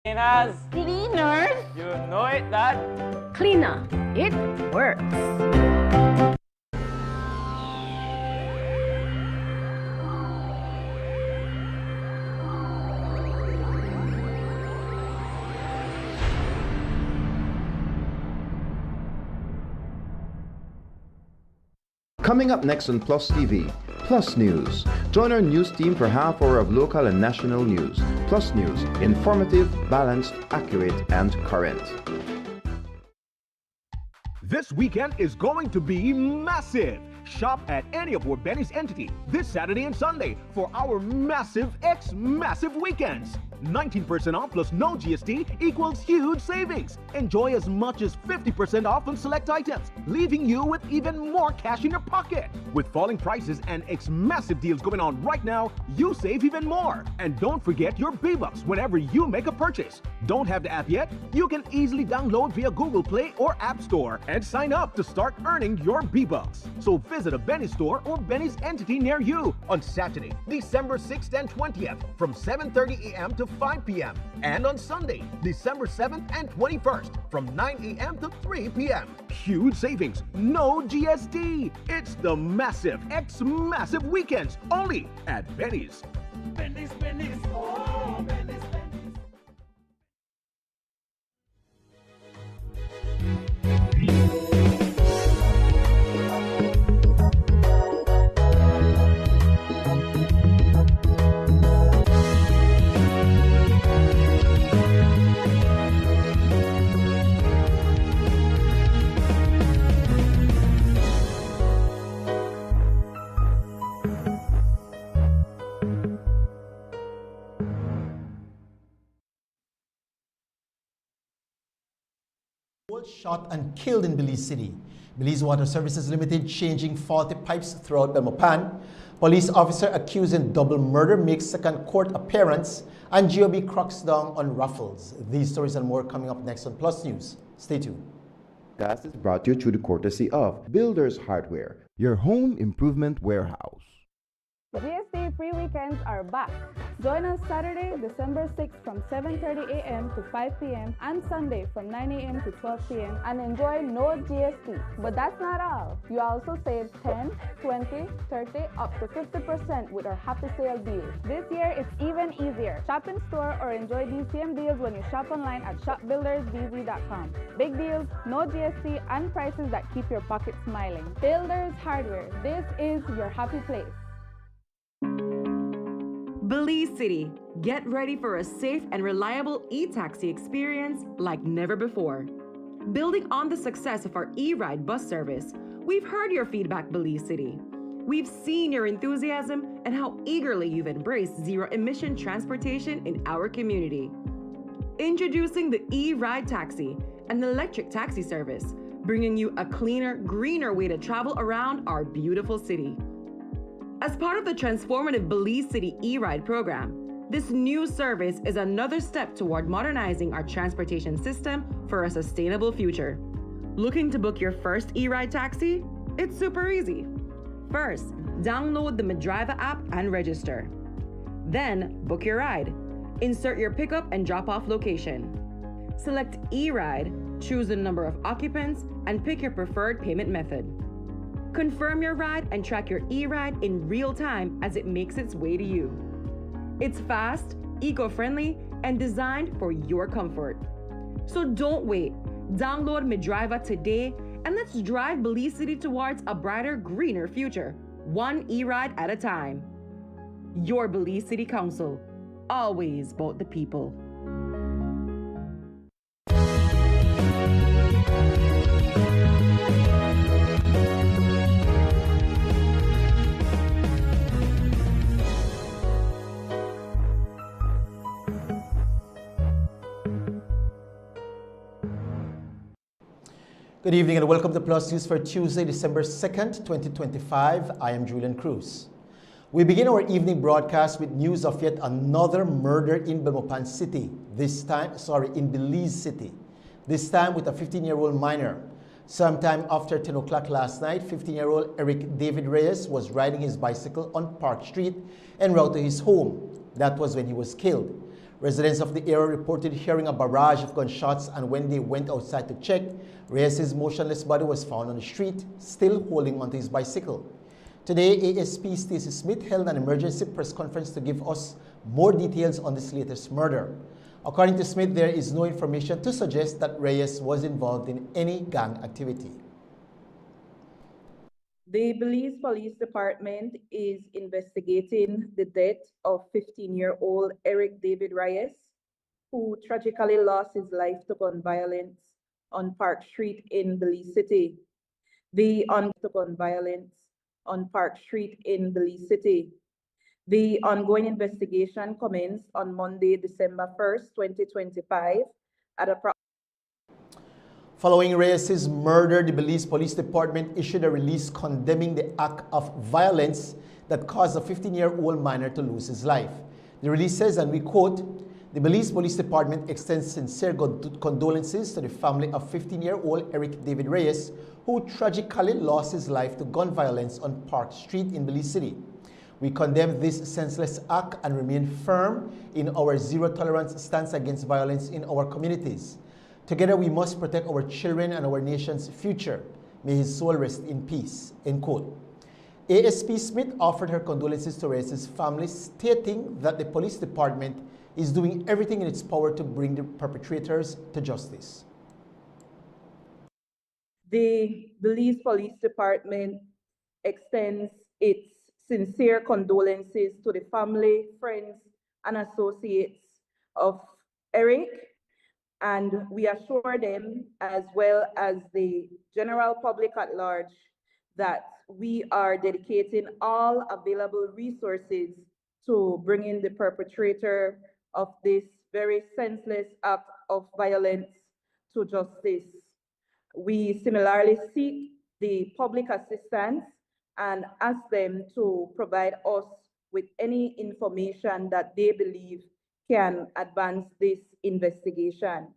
Cleaners, Cleaners, you know it, Dad. cleaner, it works. Coming up next on Plus TV, Plus News. Join our news team for half hour of local and national news. Plus News, informative, balanced, accurate, and current. This weekend is going to be massive. Shop at any of our Benny's entity this Saturday and Sunday for our massive Massive weekends. 19% off plus no GST equals huge savings. Enjoy as much as 50% off on select items, leaving you with even more cash in your pocket. With falling prices and massive deals going on right now, you save even more. And don't forget your B-Bucks whenever you make a purchase. Don't have the app yet? You can easily download via Google Play or App Store and sign up to start earning your B-Bucks. So visit a Benny's store or Benny's entity near you on Saturday, December 6th and 20th from 7:30 a.m. to 5 p.m. and on Sunday, December 7th and 21st from 9 a.m. to 3 p.m. Huge savings, no GST. It's the massive Massive weekends only at Benny's. Benny's, Benny's, oh, Benny's, Benny's. Shot and killed in Belize City. Belize Water Services Limited changing faulty pipes throughout Belmopan. Police officer accused in double murder makes second court appearance, and GOB cracks down on raffles. These stories and more coming up next on Plus News. Stay tuned. That is brought to you through the courtesy of Builders Hardware, your home improvement warehouse. GST free weekends are back. Join us Saturday, December 6th from 7:30 a.m. to 5 p.m. and Sunday from 9 a.m. to 12 p.m. and enjoy no GST. But that's not all. You also save 10, 20, 30, up to 50% with our Happy Sale deals. This year, it's even easier. Shop in store or enjoy these same deals when you shop online at shopbuildersbz.com. Big deals, no GST, and prices that keep your pocket smiling. Builders Hardware. This is your happy place. Belize City, get ready for a safe and reliable e-taxi experience like never before. Building on the success of our e-ride bus service, we've heard your feedback, Belize City. We've seen your enthusiasm and how eagerly you've embraced zero-emission transportation in our community. Introducing the e-ride taxi, an electric taxi service, bringing you a cleaner, greener way to travel around our beautiful city. As part of the transformative Belize City e-ride program, this new service is another step toward modernizing our transportation system for a sustainable future. Looking to book your first e-ride taxi? It's super easy. First, download the Medriva app and register. Then, book your ride. Insert your pickup and drop-off location. Select e-ride, choose the number of occupants, and pick your preferred payment method. Confirm your ride and track your e-ride in real time as it makes its way to you. It's fast, eco-friendly, and designed for your comfort. So don't wait. Download Medriva today and let's drive Belize City towards a brighter, greener future, one e-ride at a time. Your Belize City Council, always about the people. Good evening and welcome to Plus News for Tuesday, December 2nd, 2025. I am Julian Cruz. We begin our evening broadcast with news of yet another murder in Belmopan City, in Belize City. This time with a 15-year-old minor. Sometime after 10 o'clock last night, 15-year-old Eric David Reyes was riding his bicycle on Park Street en route to his home. That was when he was killed. Residents of the area reported hearing a barrage of gunshots, and when they went outside to check, Reyes' motionless body was found on the street, still holding onto his bicycle. Today, ASP Stacey Smith held an emergency press conference to give us more details on this latest murder. According to Smith, there is no information to suggest that Reyes was involved in any gang activity. The Belize Police Department is investigating the death of 15-year-old Eric David Reyes, who tragically lost his life to gun violence on Park Street in Belize City. The ongoing investigation commenced on Monday, December 1st, 2025 at approximately. Following Reyes' murder, the Belize Police Department issued a release condemning the act of violence that caused a 15-year-old minor to lose his life. The release says, and we quote, "The Belize Police Department extends sincere condolences to the family of 15-year-old Eric David Reyes, who tragically lost his life to gun violence on Park Street in Belize City. We condemn this senseless act and remain firm in our zero-tolerance stance against violence in our communities. Together we must protect our children and our nation's future. May his soul rest in peace," end quote. ASP Smith offered her condolences to Reyes' family, stating that the police department is doing everything in its power to bring the perpetrators to justice. The Belize Police Department extends its sincere condolences to the family, friends, and associates of Eric, and we assure them, as well as the general public at large, that we are dedicating all available resources to bringing the perpetrator of this very senseless act of violence to justice. We similarly seek the public assistance and ask them to provide us with any information that they believe can advance this investigation.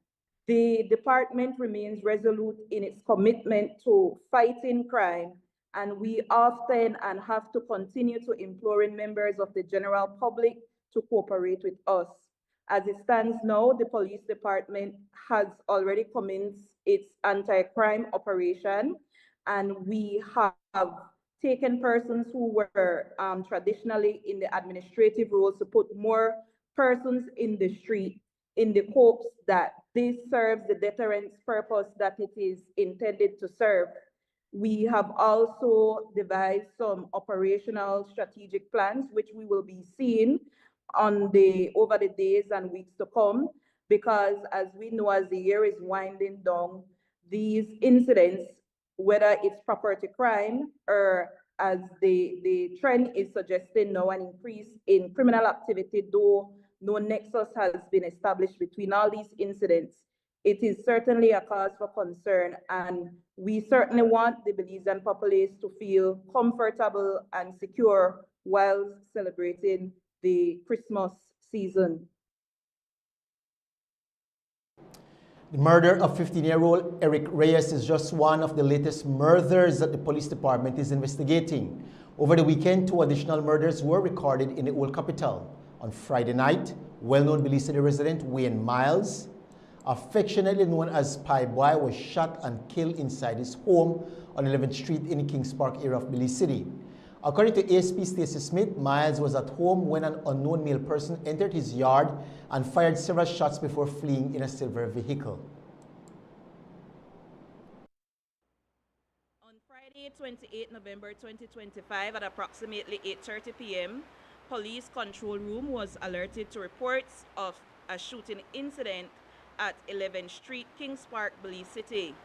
The department remains resolute in its commitment to fighting crime, and we often and have to continue to imploring members of the general public to cooperate with us. As it stands now, the police department has already commenced its anti-crime operation, and we have taken persons who were traditionally in the administrative roles to put more persons in the street in the hopes that this serves the deterrence purpose that it is intended to serve. We have also devised some operational strategic plans, which we will be seeing over the days and weeks to come, because as we know, as the year is winding down, these incidents, whether it's property crime or as the trend is suggesting now, an increase in criminal activity, though no nexus has been established between all these incidents, it is certainly a cause for concern, and we certainly want the Belizean populace to feel comfortable and secure while celebrating the Christmas season. The murder of 15-year-old Eric Reyes is just one of the latest murders that the police department is investigating. Over the weekend, 2 additional murders were recorded in the old capital. On Friday night, well-known Belize City resident Wayne Miles, affectionately known as Spy Boy, was shot and killed inside his home on 11th Street in the Kings Park area of Belize City. According to ASP Stacey Smith, Miles was at home when an unknown male person entered his yard and fired several shots before fleeing in a silver vehicle. On Friday, 28 November 2025 at approximately 8:30 p.m., Police Control Room was alerted to reports of a shooting incident at 11th Street, Kings Park, Belize City.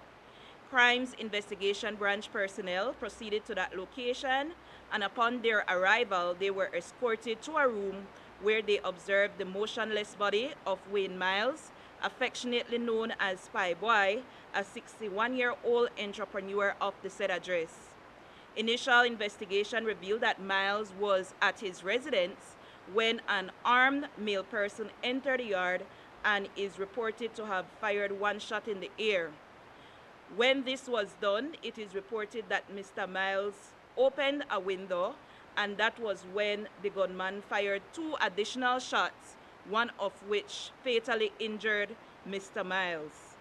Crimes Investigation Branch personnel proceeded to that location, and upon their arrival, they were escorted to a room where they observed the motionless body of Wayne Miles, affectionately known as Spy Boy, a 61-year-old entrepreneur of the said address. Initial investigation revealed that Miles was at his residence when an armed male person entered the yard and is reported to have fired 1 shot in the air. When this was done, it is reported that Mr. Miles opened a window, and that was when the gunman fired 2 additional shots, one of which fatally injured Mr. Miles.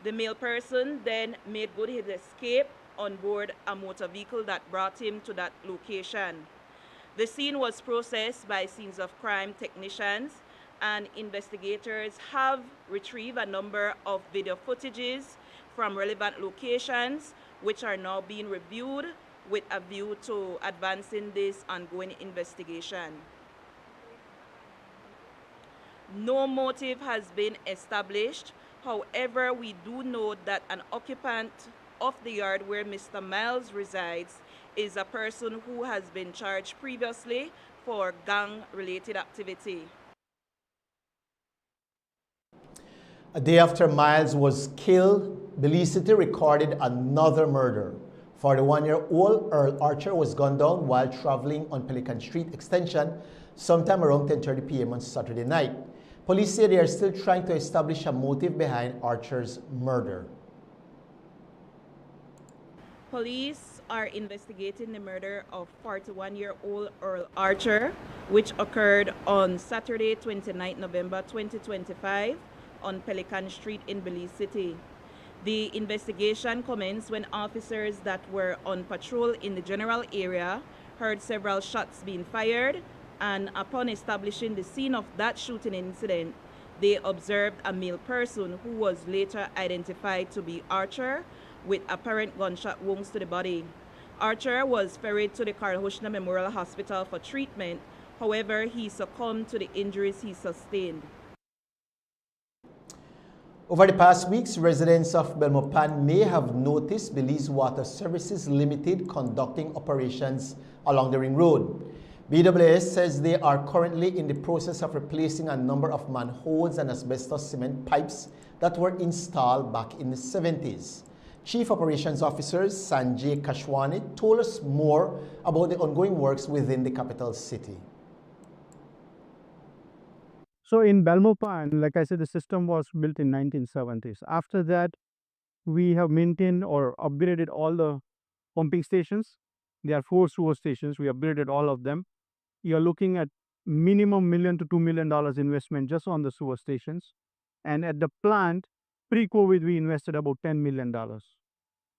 The male person then made good his escape on board a motor vehicle that brought him to that location. The scene was processed by scenes of crime technicians, and investigators have retrieved a number of video footages from relevant locations, which are now being reviewed with a view to advancing this ongoing investigation. No motive has been established. However, we do note that an occupant of the yard where Mr. Miles resides is a person who has been charged previously for gang-related activity. A day after Miles was killed, Belize City recorded another murder. 41-year-old Earl Archer was gunned down while traveling on Pelican Street Extension sometime around 10:30 p.m. on Saturday night. Police say they are still trying to establish a motive behind Archer's murder. Police are investigating the murder of 41-year-old Earl Archer, which occurred on Saturday, 29 November 2025 on Pelican Street in Belize City. The investigation commenced when officers that were on patrol in the general area heard several shots being fired, and upon establishing the scene of that shooting incident, they observed a male person who was later identified to be Archer with apparent gunshot wounds to the body. Archer was ferried to the Carl Hushna Memorial Hospital for treatment. However, he succumbed to the injuries he sustained. Over the past weeks, residents of Belmopan may have noticed Belize Water Services Limited conducting operations along the ring road. BWS says they are currently in the process of replacing a number of manholes and asbestos cement pipes that were installed back in the 70s. Chief Operations Officer Sanjay Kashwani told us more about the ongoing works within the capital city. So in Belmopan, like I said, the system was built in 1970s. After that, we have maintained or upgraded all the pumping stations. There are 4 sewer stations. We upgraded all of them. You're looking at minimum $1 million to $2 million investment just on the sewer stations. And at the plant, pre-COVID, we invested about $10 million.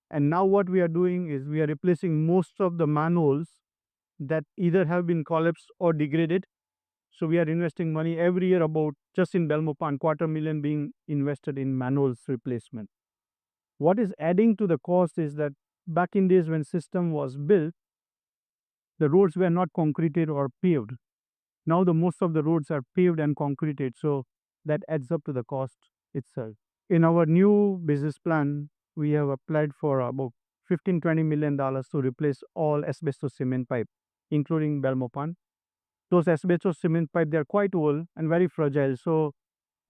And now what we are doing is we are replacing most of the manholes that either have been collapsed or degraded. So we are investing money every year about, just in Belmopan, $250,000 being invested in manholes replacement. What is adding to the cost is that back in days when system was built, the roads were not concreted or paved. Now the most of the roads are paved and concreted, so that adds up to the cost itself. In our new business plan, we have applied for about $15-20 million to replace all asbestos cement pipe, including Belmopan. Those asbestos cement pipe, they're quite old and very fragile, so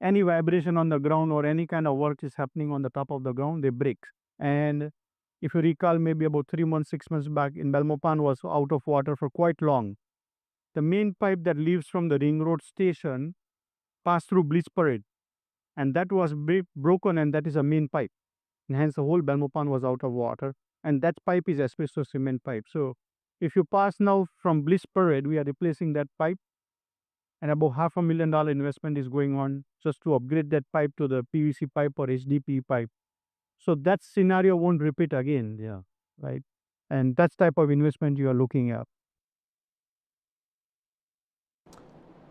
any vibration on the ground or any kind of work is happening on the top of the ground, they break. And if you recall, maybe about 3 months, 6 months back, in Belmopan was out of water for quite long. The main pipe that leaves from the ring road station passed through Bleach Parade, and that was broken, and that is a main pipe. And hence the whole Belmopan was out of water, and that pipe is asbestos cement pipe. So if you pass now from Bliss Parade, we are replacing that pipe, and about $500,000 investment is going on just to upgrade that pipe to the PVC pipe or HDPE pipe. So that scenario won't repeat again, right? And that's type of investment you are looking at.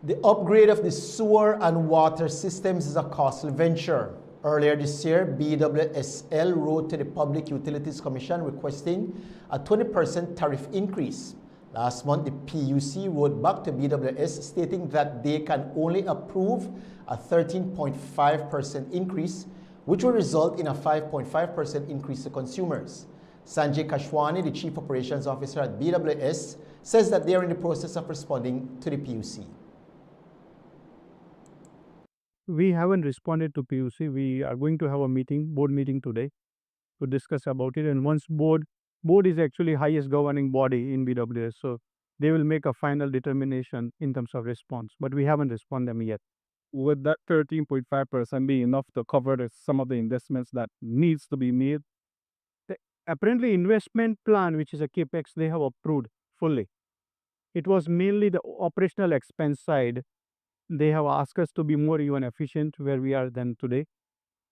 The upgrade of the sewer and water systems is a costly venture. Earlier this year, BWSL wrote to the Public Utilities Commission requesting a 20% tariff increase. Last month, the PUC wrote back to BWS stating that they can only approve a 13.5% increase, which will result in a 5.5% increase to consumers. Sanjay Kashwani, the Chief Operations Officer at BWS, says that they are in the process of responding to the PUC. We haven't responded to PUC. We are going to have a meeting, board meeting today, to discuss about it. And once board is actually highest governing body in BWS, so they will make a final determination in terms of response. But we haven't responded them yet. Would that 13.5% be enough to cover some of the investments that needs to be made? Apparently, investment plan, which is a capex, they have approved fully. It was mainly the operational expense side they have asked us to be more even efficient where we are than today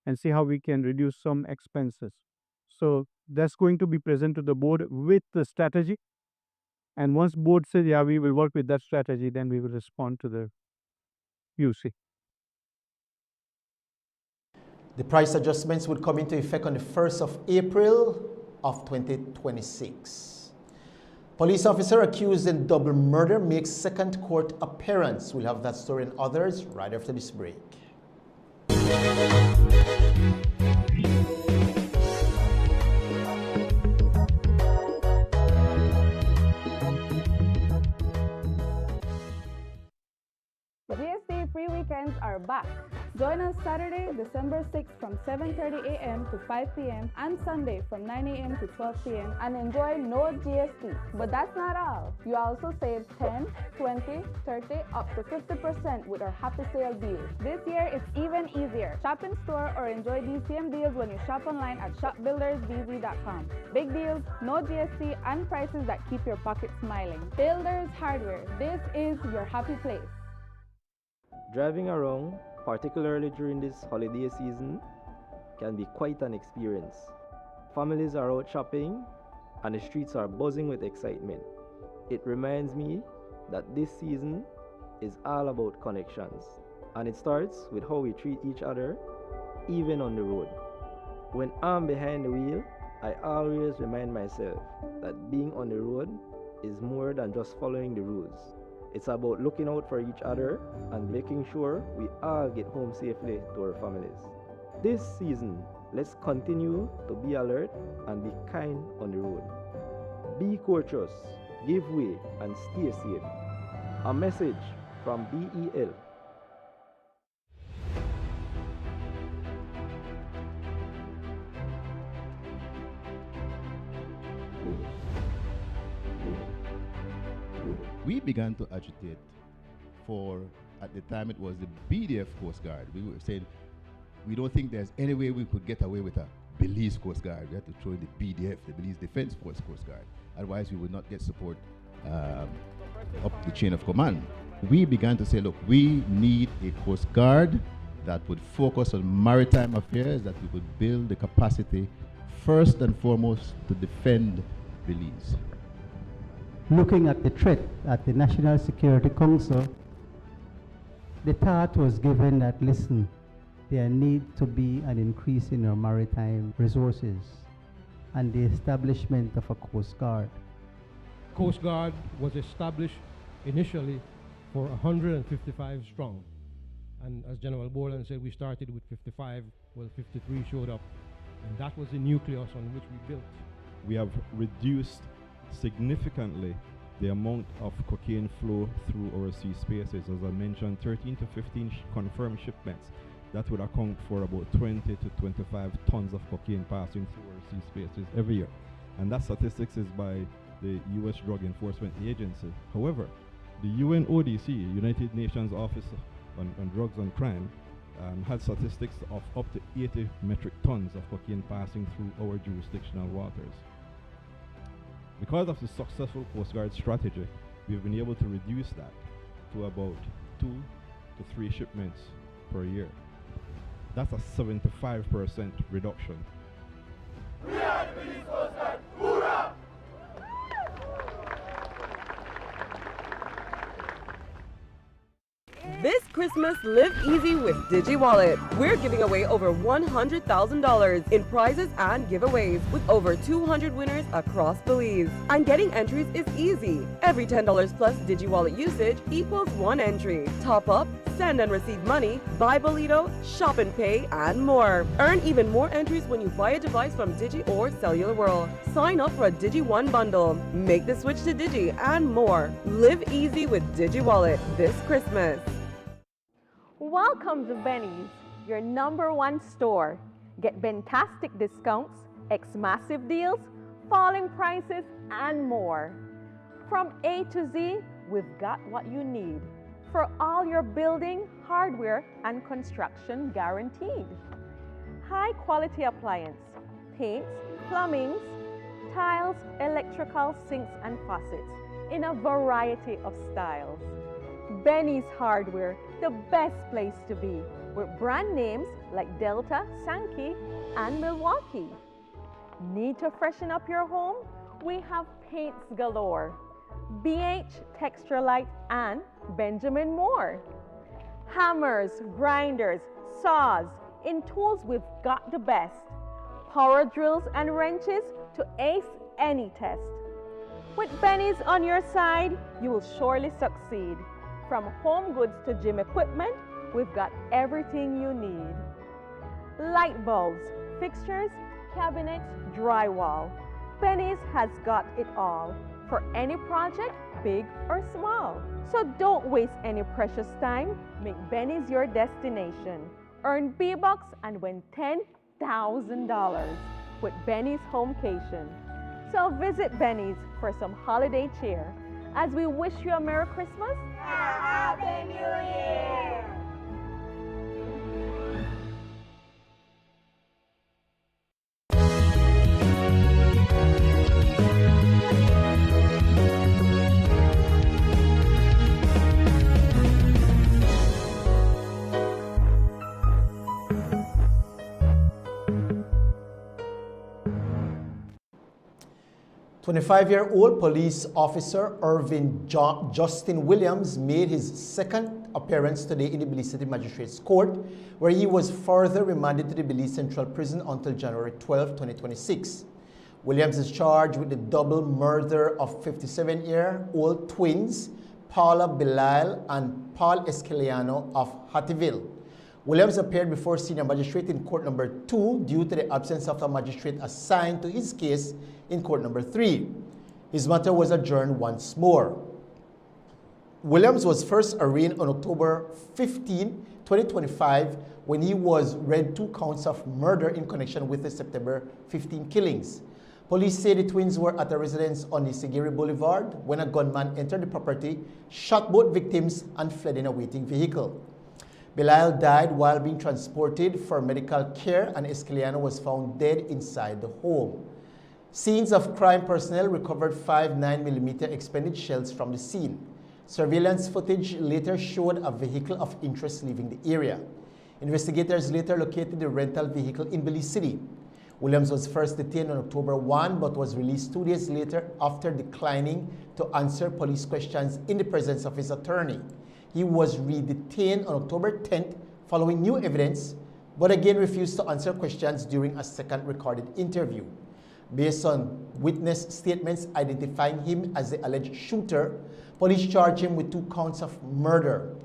and see how we can reduce some expenses. So that's going to be present to the board with the strategy. And once board says, yeah, we will work with that strategy, then we will respond to the UC. The price adjustments would come into effect on the 1st of April of 2026. Police officer accused in double murder makes second court appearance. We'll have that story and others right after this break. GST free weekends are back. Join us Saturday, December 6th from 7:30 a.m. to 5 p.m. and Sunday from 9 a.m. to 12 p.m. and enjoy no GST. But that's not all. You also save 10, 20, 30, up to 50% with our happy sale deals. This year, it's even easier. Shop in store or enjoy DCM deals when you shop online at shopbuildersbz.com. Big deals, no GST, and prices that keep your pocket smiling. Builders Hardware, this is your happy place. Driving around, particularly during this holiday season, can be quite an experience. Families are out shopping and the streets are buzzing with excitement. It reminds me that this season is all about connections, and it starts with how we treat each other, even on the road. When I'm behind the wheel, I always remind myself that being on the road is more than just following the rules. It's about looking out for each other and making sure we all get home safely to our families. This season, let's continue to be alert and be kind on the road. Be courteous, give way, and stay safe. A message from BEL. We began to agitate for, at the time it was the BDF Coast Guard. We were saying, we don't think there's any way we could get away with a Belize Coast Guard. We had to throw in the BDF, the Belize Defense Force Coast Guard. Otherwise, we would not get support up the chain of command. We began to say, look, we need a Coast Guard that would focus on maritime affairs, that we could build the capacity, first and foremost, to defend Belize. Looking at the threat at the National Security Council, the thought was given that, listen, there needs to be an increase in our maritime resources and the establishment of a Coast Guard. Coast Guard was established initially for 155 strong. And as General Boland said, we started with 55, well, 53 showed up. And that was the nucleus on which we built. We have reduced significantly the amount of cocaine flow through our sea spaces. As I mentioned, 13 to 15 confirmed shipments. That would account for about 20 to 25 tons of cocaine passing through our sea spaces every year. And that statistics is by the U.S. Drug Enforcement Agency. However, the UNODC, United Nations Office on Drugs and Crime, had statistics of up to 80 metric tons of cocaine passing through our jurisdictional waters. Because of the successful Coast Guard strategy, we've been able to reduce that to about 2 to 3 shipments per year. That's a 75% reduction. We are the Belize Coast Guard. Hoorah! This Christmas, live easy with DigiWallet. We're giving away over $100,000 in prizes and giveaways with over 200 winners across Belize. And getting entries is easy. Every $10 plus DigiWallet usage equals 1 entry. Top up, send and receive money, buy Bolito, shop and pay, and more. Earn even more entries when you buy a device from Digi or Cellular World. Sign up for a Digi One bundle. Make the switch to Digi and more. Live easy with DigiWallet this Christmas. Welcome to Benny's, your #1 store. Get fantastic discounts, massive deals, falling prices, and more. From A to Z, we've got what you need for all your building, hardware, and construction guaranteed. High quality appliance, paints, plumbings, tiles, electrical, sinks, and faucets in a variety of styles. Benny's Hardware the best place to be, with brand names like Delta, Sankey, and Milwaukee. Need to freshen up your home? We have paints galore. BH, Texturelight, and Benjamin Moore. Hammers, grinders, saws, in tools we've got the best. Power drills and wrenches to ace any test. With Benny's on your side, you will surely succeed. From home goods to gym equipment, we've got everything you need. Light bulbs, fixtures, cabinets, drywall. Benny's has got it all for any project, big or small. So don't waste any precious time. Make Benny's your destination. Earn B-Bucks and win $10,000 with Benny's Homecation. So visit Benny's for some holiday cheer as we wish you a Merry Christmas and a Happy New Year. 25-year-old police officer Irvin Justin Williams made his second appearance today in the Belize City Magistrates Court, where he was further remanded to the Belize Central Prison until January 12, 2026. Williams is charged with the double murder of 57-year-old twins Paula Belial and Paul Esquiliano of Hattieville. Williams appeared before senior magistrate in court number 2 due to the absence of a magistrate assigned to his case in court number 3. His matter was adjourned once more. Williams was first arraigned on October 15, 2025, when he was read 2 counts of murder in connection with the September 15 killings. Police say the twins were at a residence on Isigiri Boulevard when a gunman entered the property, shot both victims, and fled in a waiting vehicle. Belial died while being transported for medical care, and Esquiliano was found dead inside the home. Scenes of crime personnel recovered 5 9mm expended shells from the scene. Surveillance footage later showed a vehicle of interest leaving the area. Investigators later located the rental vehicle in Belize City. Williams was first detained on October 1 but was released 2 days later after declining to answer police questions in the presence of his attorney. He was re-detained on October 10th following new evidence, but again refused to answer questions during a second recorded interview. Based on witness statements identifying him as the alleged shooter, police charged him with 2 counts of murder.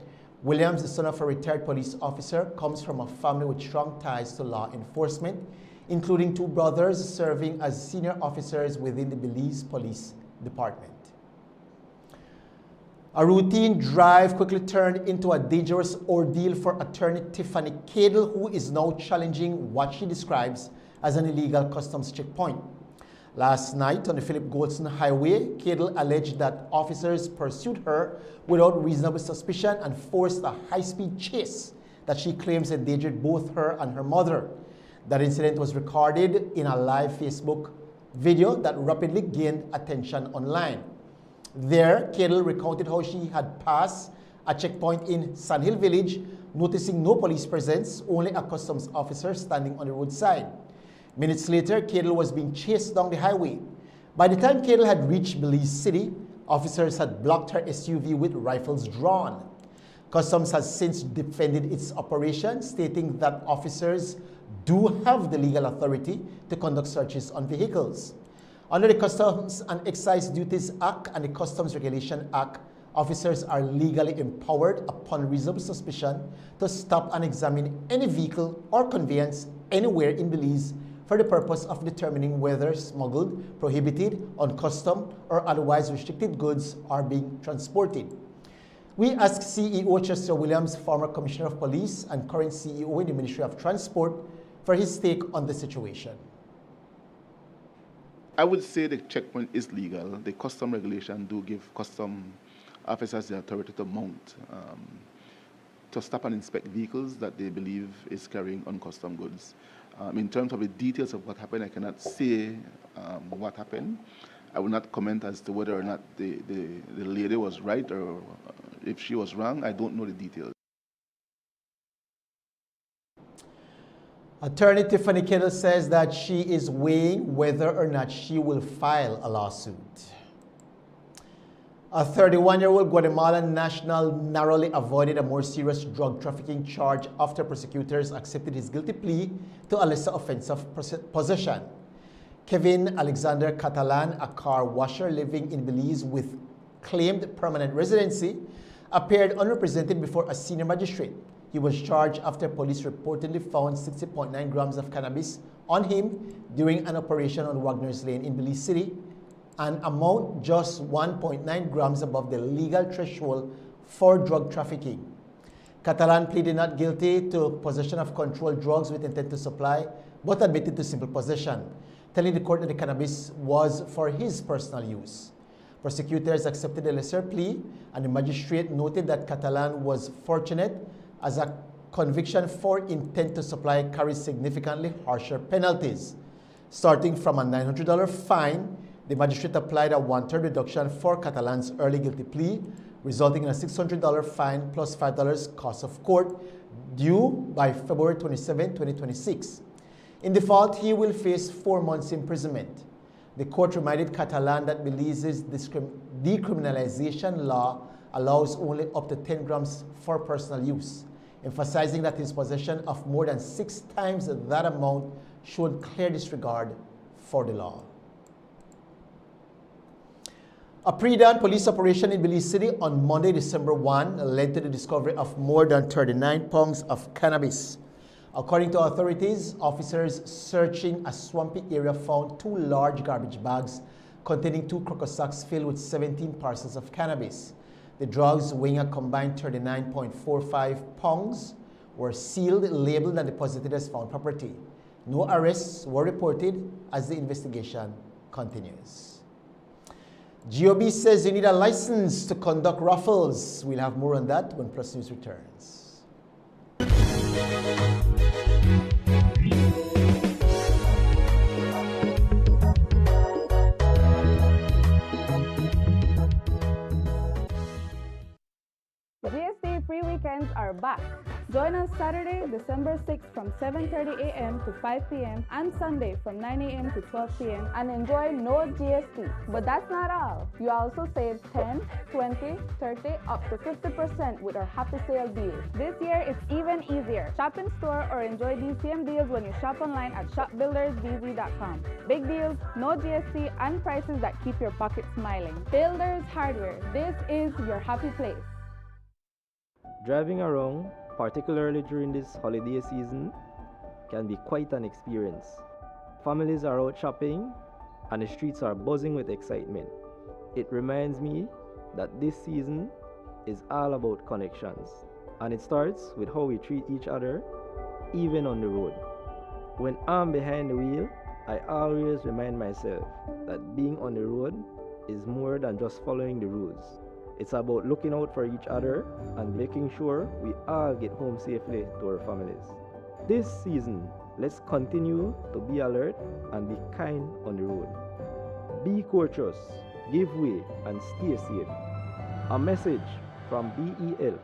Williams, the son of a retired police officer, comes from a family with strong ties to law enforcement, including 2 brothers serving as senior officers within the Belize Police Department. A routine drive quickly turned into a dangerous ordeal for attorney Tiffany Cadle, who is now challenging what she describes as an illegal customs checkpoint. Last night on the Philip Goldson Highway, Cadle alleged that officers pursued her without reasonable suspicion and forced a high-speed chase that she claims endangered both her and her mother. That incident was recorded in a live Facebook video that rapidly gained attention online. There, Cadle recounted how she had passed a checkpoint in Sandhill Village, noticing no police presence, only a customs officer standing on the roadside. Minutes later, Cadle was being chased down the highway. By the time Cadle had reached Belize City, officers had blocked her SUV with rifles drawn. Customs has since defended its operation, stating that officers do have the legal authority to conduct searches on vehicles. Under the Customs and Excise Duties Act and the Customs Regulation Act, officers are legally empowered upon reasonable suspicion to stop and examine any vehicle or conveyance anywhere in Belize for the purpose of determining whether smuggled, prohibited, uncustomed, or otherwise restricted goods are being transported. We asked CEO Chester Williams, former Commissioner of Police and current CEO in the Ministry of Transport, for his take on the situation. I would say the checkpoint is legal. The custom regulation do give custom officers the authority to mount, to stop and inspect vehicles that they believe is carrying uncustom goods. In terms of the details of what happened, I cannot say what happened. I will not comment as to whether or not the lady was right or if she was wrong. I don't know the details. Attorney Tiffany Kittle says that she is weighing whether or not she will file a lawsuit. A 31-year-old Guatemalan national narrowly avoided a more serious drug trafficking charge after prosecutors accepted his guilty plea to a lesser offense of possession. Kevin Alexander Catalan, a car washer living in Belize with claimed permanent residency, appeared unrepresented before a senior magistrate. He was charged after police reportedly found 60.9 grams of cannabis on him during an operation on Wagner's Lane in Belize City, an amount just 1.9 grams above the legal threshold for drug trafficking. Catalan pleaded not guilty to possession of controlled drugs with intent to supply, but admitted to simple possession, telling the court that the cannabis was for his personal use. Prosecutors accepted a lesser plea, and the magistrate noted that Catalan was fortunate as a conviction for intent to supply carries significantly harsher penalties. Starting from a $900 fine, the magistrate applied a one-third reduction for Catalan's early guilty plea, resulting in a $600 fine plus $5 cost of court due by February 27, 2026. In default, he will face 4 months imprisonment. The court reminded Catalan that Belize's decriminalization law allows only up to 10 grams for personal use, emphasizing that his possession of more than 6 times that amount showed clear disregard for the law. A pre-dawn police operation in Belize City on Monday, December 1, led to the discovery of more than 39 pounds of cannabis. According to authorities, officers searching a swampy area found 2 large garbage bags containing 2 croco sacks filled with 17 parcels of cannabis. The drugs, weighing a combined 39.45 pounds, were sealed, labeled, and deposited as found property. No arrests were reported as the investigation continues. GOB says you need a license to conduct raffles. We'll have more on that when Plus News returns. GST free weekends are back. Join us Saturday, December 6th from 7:30 a.m. to 5 p.m. and Sunday from 9 a.m. to 12 p.m. and enjoy no GST. But that's not all. You also save 10, 20, 30, up to 50% with our happy sale deals. This year, it's even easier. Shop in store or enjoy these same deals when you shop online at shopbuildersbz.com. Big deals, no GST, and prices that keep your pocket smiling. Builders Hardware, this is your happy place. Driving around, particularly during this holiday season, can be quite an experience. Families are out shopping and the streets are buzzing with excitement. It reminds me that this season is all about connections, and it starts with how we treat each other, even on the road. When I'm behind the wheel, I always remind myself that being on the road is more than just following the rules. It's about looking out for each other and making sure we all get home safely to our families. This season, let's continue to be alert and be kind on the road. Be courteous, give way, and stay safe. A message from BEL.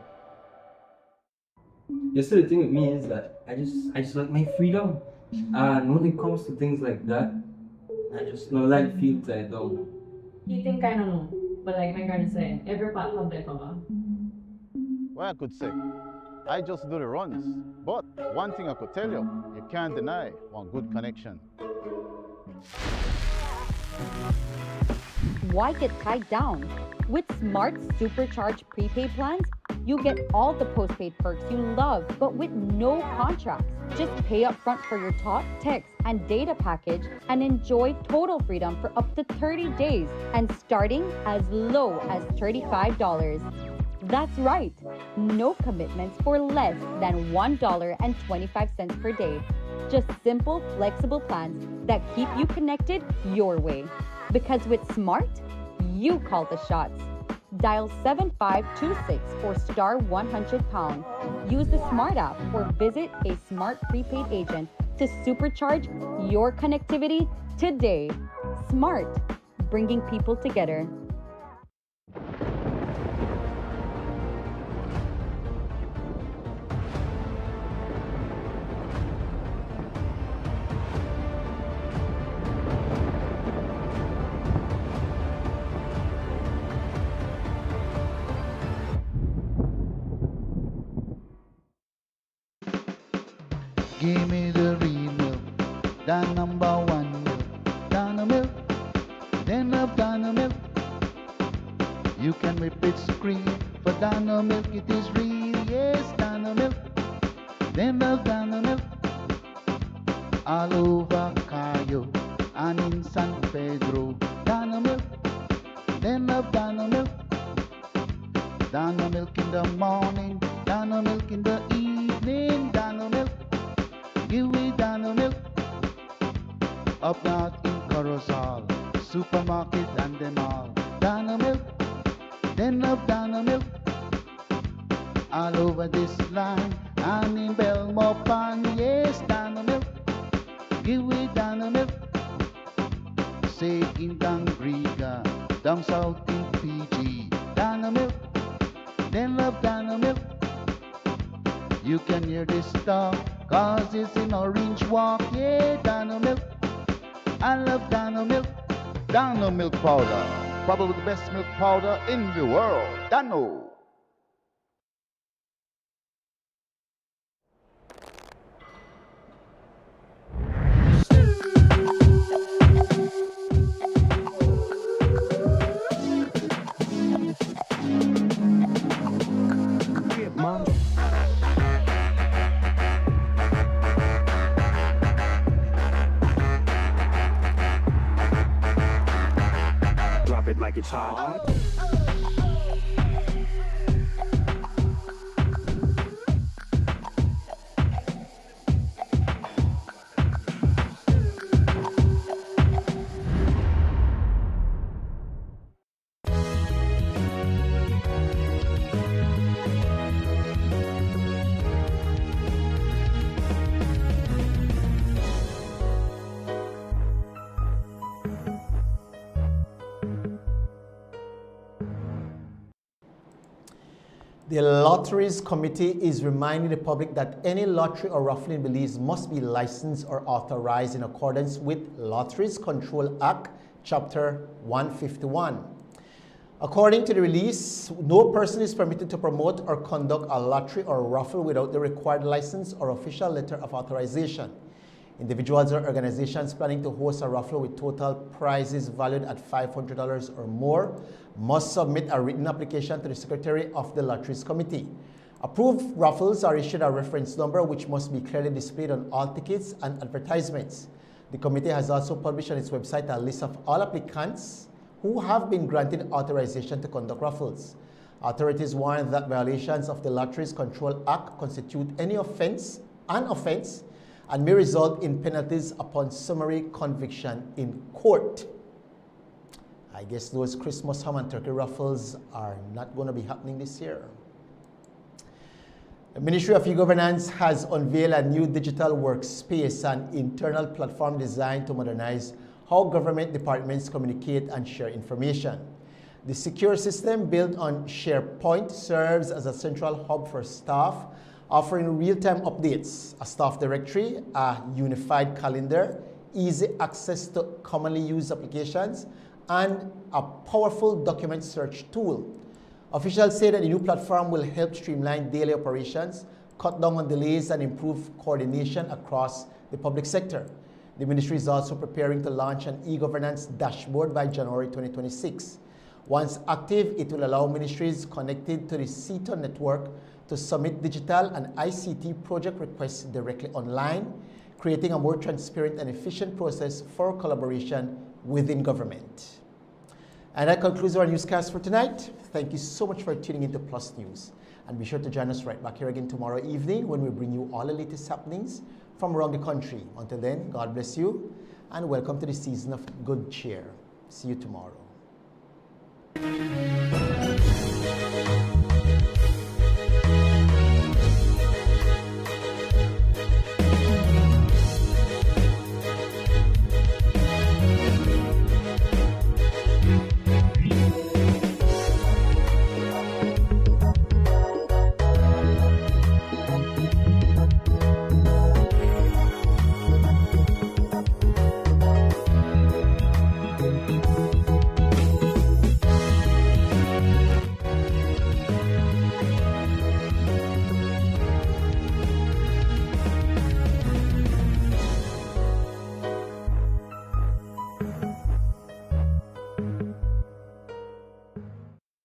Just the thing with me is that I just like my freedom. And when it comes to things like that, I just don't like feel tied down. You think I don't know? But like my granny said, every part have their cover. Well, I could say, I just do the runs. But one thing I could tell you, you can't deny one good connection. Why get tied down? With Smart Supercharged prepaid plans, you get all the postpaid perks you love, but with no contracts. Just pay up front for your talk, text, and data package and enjoy total freedom for up to 30 days and starting as low as $35. That's right, no commitments for less than $1.25 per day. Just simple, flexible plans that keep you connected your way. Because with Smart, you call the shots. Dial 7526 or star 100#. Use the Smart app or visit a Smart prepaid agent to supercharge your connectivity today. Smart, bringing people together. Give me the real milk, the number one milk, Dano milk. Then love Dano milk. You can whip it cream, for Dano milk it is real, yes, Dano milk. Then love Dano milk. All over Cayo and in San Pedro, Dano milk. Then love Dano milk. Dano milk in the morning, Dano milk in the evening, Dano milk. Give me Dano milk. Up north in Corozal, supermarket and them all, Dano milk. Then love Dano milk. All over this land and in Belmopan, yes, Dano milk. Give me Dano milk. Say in Dangriga, down south in Fiji, Dano milk. Then love Dano milk. You can hear this talk, cause it's in Orange Walk, yeah, Dano milk. I love Dano milk. Dano milk powder, probably the best milk powder in the world, Dano. Drop it like it's hot. The Lotteries Committee is reminding the public that any lottery or raffle in Belize must be licensed or authorized in accordance with Lotteries Control Act, Chapter 151. According to the release, no person is permitted to promote or conduct a lottery or raffle without the required license or official letter of authorization. Individuals or organizations planning to host a raffle with total prizes valued at $500 or more must submit a written application to the Secretary of the Lotteries Committee. Approved raffles are issued a reference number which must be clearly displayed on all tickets and advertisements. The committee has also published on its website a list of all applicants who have been granted authorization to conduct raffles. Authorities warn that violations of the Lotteries Control Act constitute an offense and may result in penalties upon summary conviction in court. I guess those Christmas ham and turkey raffles are not going to be happening this year. The Ministry of E-Governance has unveiled a new digital workspace and internal platform designed to modernize how government departments communicate and share information. The secure system built on SharePoint serves as a central hub for staff, offering real-time updates, a staff directory, a unified calendar, easy access to commonly used applications, and a powerful document search tool. Officials say that the new platform will help streamline daily operations, cut down on delays, and improve coordination across the public sector. The ministry is also preparing to launch an e-governance dashboard by January 2026. Once active, it will allow ministries connected to the CETA network to submit digital and ICT project requests directly online, creating a more transparent and efficient process for collaboration within government. And that concludes our newscast for tonight. Thank you so much for tuning into Plus News. And be sure to join us right back here again tomorrow evening when we bring you all the latest happenings from around the country. Until then, God bless you and welcome to the season of good cheer. See you tomorrow.